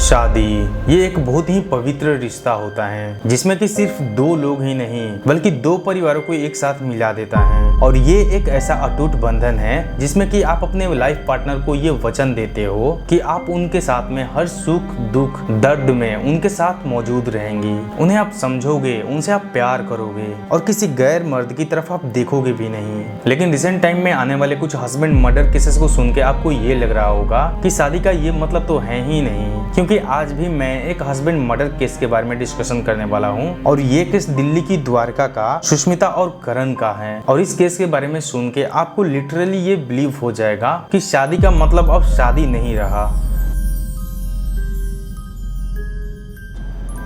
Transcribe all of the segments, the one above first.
शादी ये एक बहुत ही पवित्र रिश्ता होता है जिसमें कि सिर्फ दो लोग ही नहीं बल्कि दो परिवारों को एक साथ मिला देता है। और ये एक ऐसा अटूट बंधन है जिसमें कि आप अपने लाइफ पार्टनर को ये वचन देते हो कि आप उनके साथ में हर सुख दुख दर्द में उनके साथ मौजूद रहेंगी, उन्हें आप समझोगे, उनसे आप प्यार करोगे और किसी गैर मर्द की तरफ आप देखोगे भी नहीं। लेकिन रिसेंट टाइम में आने वाले कुछ हस्बैंड मर्डर केसेस को सुन के आपको ये लग रहा होगा कि शादी का ये मतलब तो है ही नहीं, क्योंकि आज भी मैं एक हस्बैंड मर्डर केस के बारे में डिस्कशन करने वाला हूँ। और ये केस दिल्ली की द्वारका का सुष्मिता और करण का है। और इस केस के बारे में सुन के आपको लिटरली ये बिलीव हो जाएगा कि शादी का मतलब अब शादी नहीं रहा।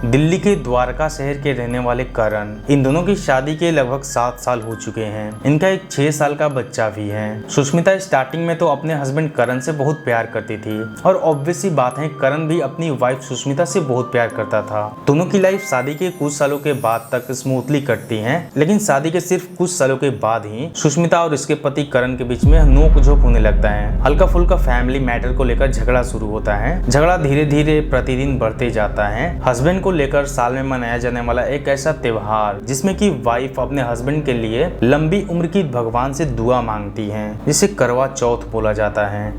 दिल्ली के द्वारका शहर के रहने वाले करण, इन दोनों की शादी के लगभग 7 साल हो चुके हैं। इनका एक 6 साल का बच्चा भी है। सुष्मिता स्टार्टिंग में तो अपने हस्बैंड करण से बहुत प्यार करती थी और ऑब्वियस सी बात है करण भी अपनी वाइफ सुष्मिता से बहुत प्यार करता था। दोनों की लाइफ शादी के कुछ सालों के बाद तक स्मूथली कटती है, लेकिन शादी के सिर्फ कुछ सालों के बाद ही सुष्मिता और उसके पति करण के बीच में नोक-झोंक होने लगता है। हल्का फुल्का फैमिली मैटर को लेकर झगड़ा शुरू होता है। झगड़ा धीरे धीरे प्रतिदिन बढ़ते जाता है। हस्बैंड को लेकर साल में मनाया जाने वाला एक ऐसा त्योहार जिसमें कि वाइफ अपने हस्बैंड के लिए लंबी उम्र की भगवान से दुआ मांगती है, जिसे करवा चौथ बोला जाता है।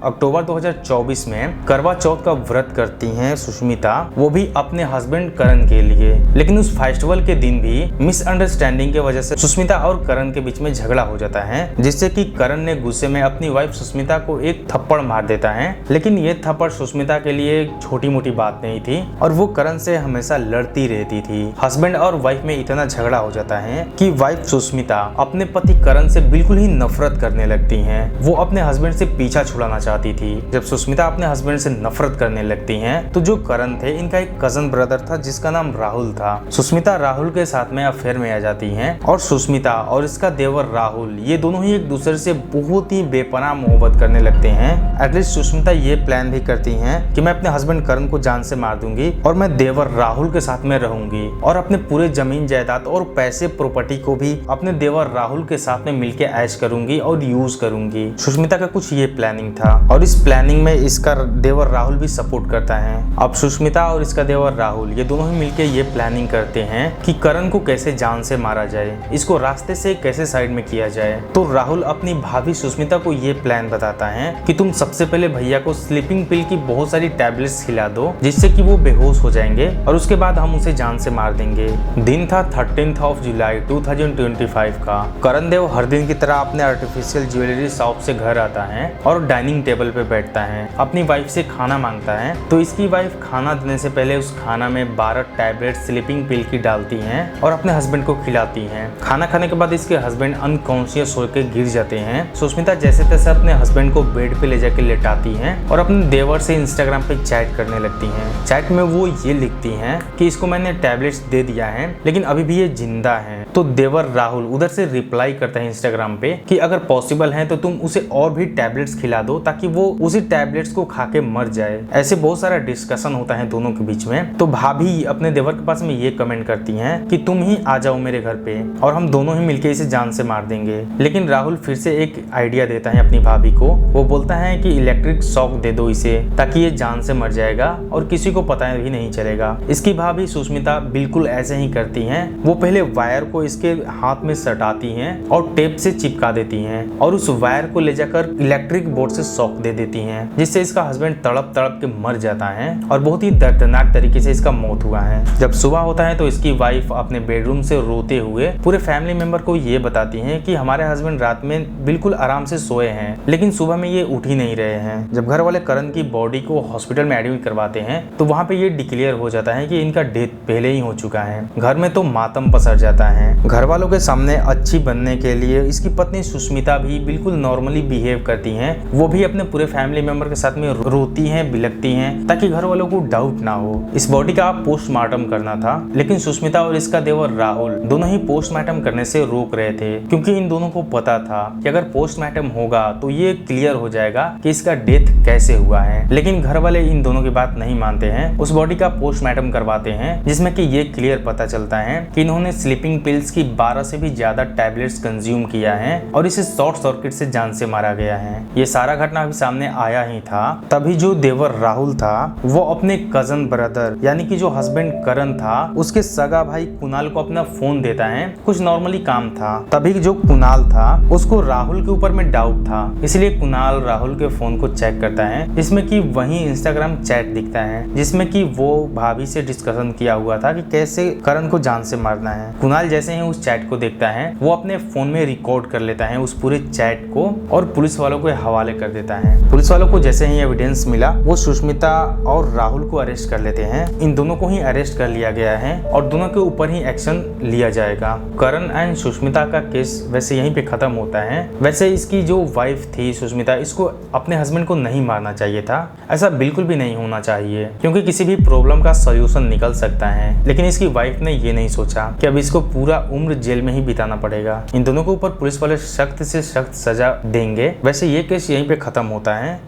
अक्टूबर 2024 में करवा चौथ का व्रत करती हैं सुष्मिता, वो भी अपने हस्बैंड करण के लिए। लेकिन उस फेस्टिवल के दिन भी मिसअंडरस्टैंडिंग की वजह से सुष्मिता और करण के बीच में झगड़ा हो जाता है, जिससे कि करण ने गुस्से में अपनी वाइफ सुष्मिता को एक थप्पड़ मार देता है। लेकिन ये थप्पड़ सुष्मिता के लिए छोटी मोटी बात नहीं थी और वो करण से हमेशा लड़ती रहती थी। हस्बैंड और वाइफ में इतना झगड़ा हो जाता है कि वाइफ सुष्मिता अपने पति करण से बिल्कुल ही नफरत करने लगती है। वो अपने हस्बैंड से पीछा छुड़ाना चाहती थी। जब सुष्मिता अपने हस्बैंड से नफरत करने लगती हैं, तो जो करण थे, इनका एक कजन ब्रदर था जिसका नाम राहुल था। सुष्मिता राहुल के साथ में अफेयर में आ जाती हैं और सुष्मिता और इसका देवर राहुल, ये दोनों ही एक दूसरे से बहुत ही बेपनाह मोहब्बत करने लगते हैं। एटलीस्ट सुष्मिता ये प्लान भी करती हैं कि मैं अपने हस्बैंड करण को जान से मार दूंगी और मैं देवर राहुल के साथ में रहूंगी और अपने पूरे जमीन जायदाद और पैसे प्रॉपर्टी को भी अपने देवर राहुल के साथ में मिलके ऐश करूंगी और यूज करूंगी। सुष्मिता का कुछ ये प्लानिंग था और इस प्लानिंग में इसका देवर राहुल भी सपोर्ट करता है। अब सुष्मिता और इसका देवर राहुल ये दोनों ही मिलके ये प्लानिंग करते हैं कि करण को कैसे जान से मारा जाए, इसको रास्ते से कैसे साइड में किया जाए। तो राहुल अपनी भाभी सुष्मिता को ये प्लान बताता है कि तुम सबसे पहले भैया को स्लीपिंग पिल की बहुत सारी टैबलेट्स खिला दो जिससे कि वो बेहोश हो जाएंगे और उसके बाद हम उसे जान से मार देंगे। दिन था 13 जुलाई 2025 का। करण देव हर दिन की तरह अपने आर्टिफिशियल ज्वेलरी शॉप से घर आता है और डाइनिंग टेबल पे बैठता है, अपनी वाइफ से खाना मांगता है। तो इसकी वाइफ खाना देने से पहले उस खाना में 12 टैबलेट स्लीपिंग पिल की डालती हैं और अपने हस्बैंड को खिलाती हैं। खाना खाने के बाद इसके हस्बैंड अनकॉन्शियस होकर गिर जाते हैं। सुष्मिता जैसे तैसे अपने हस्बैंड को बेड पे ले जाके लेटाती हैं और अपने देवर से इंस्टाग्राम पे चैट करने लगती हैं। चैट में वो ये लिखती हैं कि इसको मैंने टैबलेट्स दे दिया है लेकिन अभी भी ये जिंदा है। तो देवर राहुल उधर से रिप्लाई करता है इंस्टाग्राम पे कि अगर पॉसिबल है तो तुम उसे और भी टैबलेट्स खिला दो ताकि वो उसी टैबलेट्स को खा के मर जाए। ऐसे बहुत सारा डिस्कशन होता है दोनों के बीच में। तो भाभी अपने देवर के पास में ये कमेंट करती हैं कि तुम ही आ जाओ मेरे घर पे और हम दोनों ही मिलके इसे जान से मार देंगे। लेकिन राहुल फिर से एक आइडिया देता है अपनी भाभी को। वो बोलता है कि इलेक्ट्रिक शॉक दे दो इसे ताकि ये जान से मर जाएगा और किसी को पता भी नहीं चलेगा। इसकी भाभी सुष्मिता बिल्कुल ऐसे ही करती हैं। वो पहले वायर को इसके हाथ में सटाती हैं और टेप से चिपका देती हैं और उस वायर को ले जाकर इलेक्ट्रिक बोर्ड से शॉक दे देती हैं, जिससे इसका हस्बैंड तड़प तड़प के मर जाता है और बहुत ही दर्दनाक तरीके से इसका मौत हुआ है। जब सुबह होता है तो इसकी वाइफ अपने बेडरूम से रोते हुए पूरे फैमिली मेंबर को ये बताती हैं कि हमारे हस्बैंड रात में बिल्कुल आराम से सोए हैं लेकिन सुबह में ये उठ ही नहीं रहे हैं। जब घर वाले करण की बॉडी को हॉस्पिटल में एडमिट करवाते हैं तो वहाँ पे ये डिक्लेयर हो जाता है कि इनका डेथ पहले ही हो चुका है। घर में तो मातम पसर जाता है। घर वालों के सामने अच्छी बनने के लिए इसकी पत्नी सुष्मिता भी बिल्कुल नॉर्मली बिहेव करती है। वो भी अपने पूरे फैमिली मेंबर के साथ में रोती हैं, बिलखती हैं ताकि घर वालों को डाउट ना हो। इस बॉडी का पोस्टमार्टम करना था लेकिन सुष्मिता और इसका देवर राहुल दोनों ही पोस्टमार्टम करने से रोक रहे थे, क्योंकि इन दोनों को पता था कि अगर पोस्टमार्टम होगा तो ये क्लियर हो जाएगा कि इसका डेथ कैसे हुआ है। लेकिन घर वाले इन दोनों की बात नहीं मानते हैं। उस बॉडी का पोस्टमार्टम करवाते हैं जिसमें कि ये क्लियर पता चलता है कि इन्होंने स्लीपिंग पिल पिल्स की 12 से भी ज्यादा टैबलेट्स कंज्यूम किया है और इसे शॉर्ट सर्किट से जान से मारा गया है। ये सारा घटना अभी सामने आया ही था, तभी जो देवर राहुल था वो अपने कजन ब्रदर यानी कि जो हस्बैंड करण था उसके सगा भाई कुणाल को अपना फोन देता है। कुछ नॉर्मली काम था, तभी जो कुणाल था उसको राहुल के ऊपर में डाउट था, इसलिए कुणाल राहुल के फोन को चेक करता है, जिसमें कि वही इंस्टाग्राम चैट दिखता है जिसमें कि वो भाभी से डिस्कशन किया हुआ था कि कैसे करण को जान से मारना है। कुणाल जैसे ही उस चैट को देखता है वो अपने फोन में रिकॉर्ड कर लेता है उस पूरे चैट को और पुलिस वालों को हवाले कर देता है। पुलिस वालों को जैसे ही एविडेंस मिला वो सुष्मिता और राहुल को अरेस्ट कर लेते हैं। इन दोनों को ही अरेस्ट कर लिया गया है और दोनों के ऊपर ही एक्शन लिया जाएगा। करण एंड सुष्मिता का केस वैसे यहीं पे खत्म होता है। वैसे इसकी जो वाइफ थी सुष्मिता, इसको अपने हस्बैंड को नहीं मारना चाहिए था, ऐसा बिल्कुल भी नहीं होना चाहिए क्योंकि किसी भी प्रॉब्लम का सॉल्यूशन निकल सकता है। लेकिन इसकी वाइफ ने ये नहीं सोचा कि अब इसको पूरा उम्र जेल में ही बिताना पड़ेगा। इन दोनों के ऊपर पुलिस वाले सख्त से सख्त सजा देंगे। वैसे ये केस यहीं पे खत्म होता है।